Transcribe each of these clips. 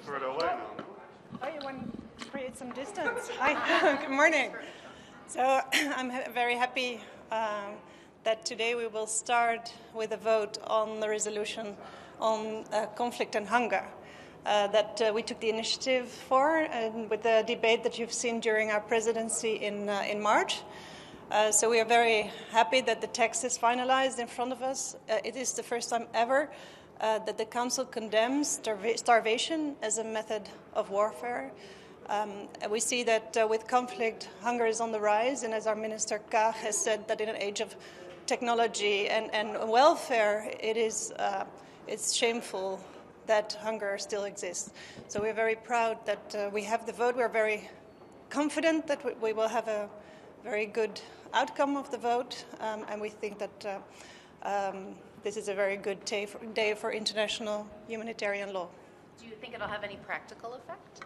further away now. Oh, you want to create some distance? Hi, good morning. So I'm very happy that today we will start with a vote on the resolution on conflict and hunger that we took the initiative for, and with the debate that you've seen during our presidency in March. So we are very happy that the text is finalized in front of us. It is the first time ever that the Council condemns starvation as a method of warfare. We see that with conflict, hunger is on the rise, and as our Minister Kaag has said, that in an age of technology and welfare, it's shameful that hunger still exists. So we're very proud that we have the vote. We're very confident that we will have a very good outcome of the vote, and we think that this is a very good day for international humanitarian law. Do you think it'll have any practical effect?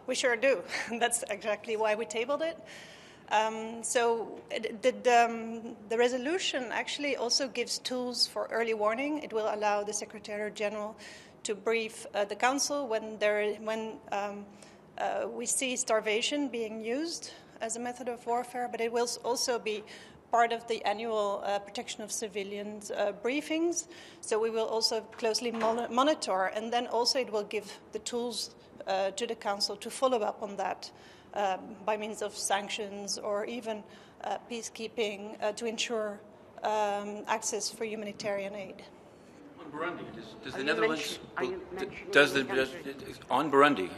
We sure do. That's exactly why we tabled it. So the resolution actually also gives tools for early warning. It will allow the Secretary General to brief the Council when we see starvation being used as a method of warfare, but it will also be part of the annual protection of civilians briefings. So we will also closely monitor, and then also it will give the tools to the Council to follow up on that by means of sanctions or even peacekeeping to ensure access for humanitarian aid. On Burundi, does the Netherlands on Burundi?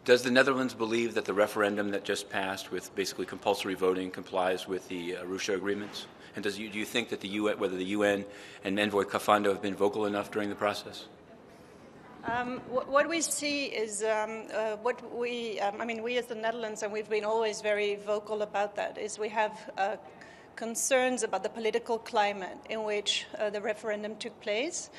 Does the Netherlands believe that the referendum that just passed with basically compulsory voting complies with the Arusha agreements? And do you think that whether the UN and Envoy Kafando have been vocal enough during the process? What we see is we as the Netherlands, and we've been always very vocal about that, is we have concerns about the political climate in which the referendum took place.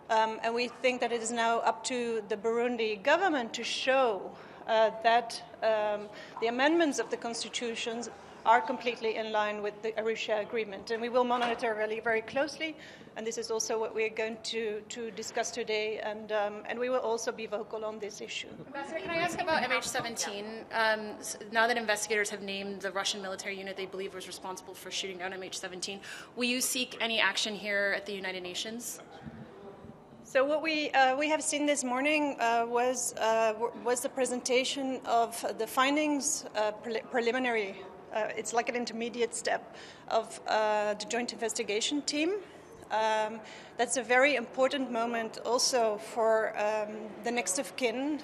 And we think that it is now up to the Burundi government to show that the amendments of the constitutions are completely in line with the Arusha agreement. And we will monitor really very closely. And this is also what we are going to discuss today. And we will also be vocal on this issue. Ambassador, can I ask about MH17? Now that investigators have named the Russian military unit they believe was responsible for shooting down MH17, will you seek any action here at the United Nations? So what we have seen this morning was the presentation of the findings, preliminary. It's like an intermediate step of the joint investigation team. That's a very important moment also for the next of kin.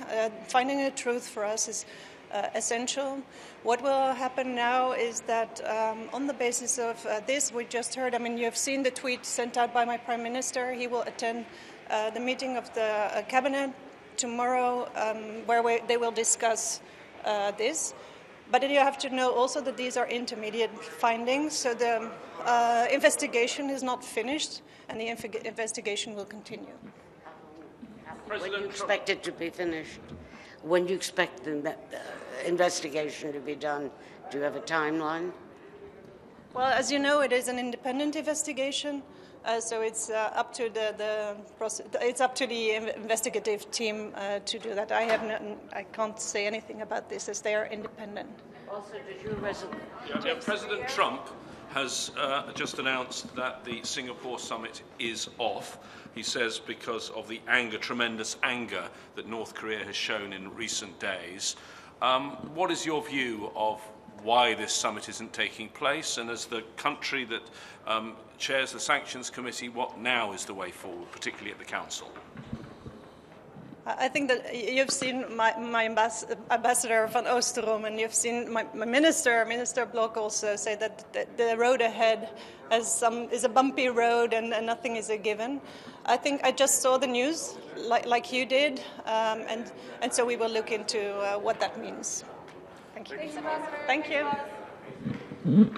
Finding the truth for us is essential. What will happen now is that on the basis of this, we just heard, you have seen the tweet sent out by my Prime Minister. He will attend the meeting of the cabinet tomorrow where they will discuss this. But you have to know also that these are intermediate findings, so the investigation is not finished, and the investigation will continue. When do you expect it to be finished? When do you expect the investigation to be done? Do you have a timeline? Well, as you know, it is an independent investigation, so it's up to the investigative team to do that. I can't say anything about this as they are independent. Also, did you President Trump has just announced that the Singapore summit is off. He says because of the tremendous anger that North Korea has shown in recent days. What is your view of why this summit isn't taking place, and as the country that chairs the Sanctions Committee, what now is the way forward, particularly at the Council? I think that you've seen my Ambassador van Oosterom, and you've seen my Minister Blok also say that the road ahead is a bumpy road and nothing is a given. I think I just saw the news like you did, and so we will look into what that means. Thank you. Thanks, Ambassador. Thank you.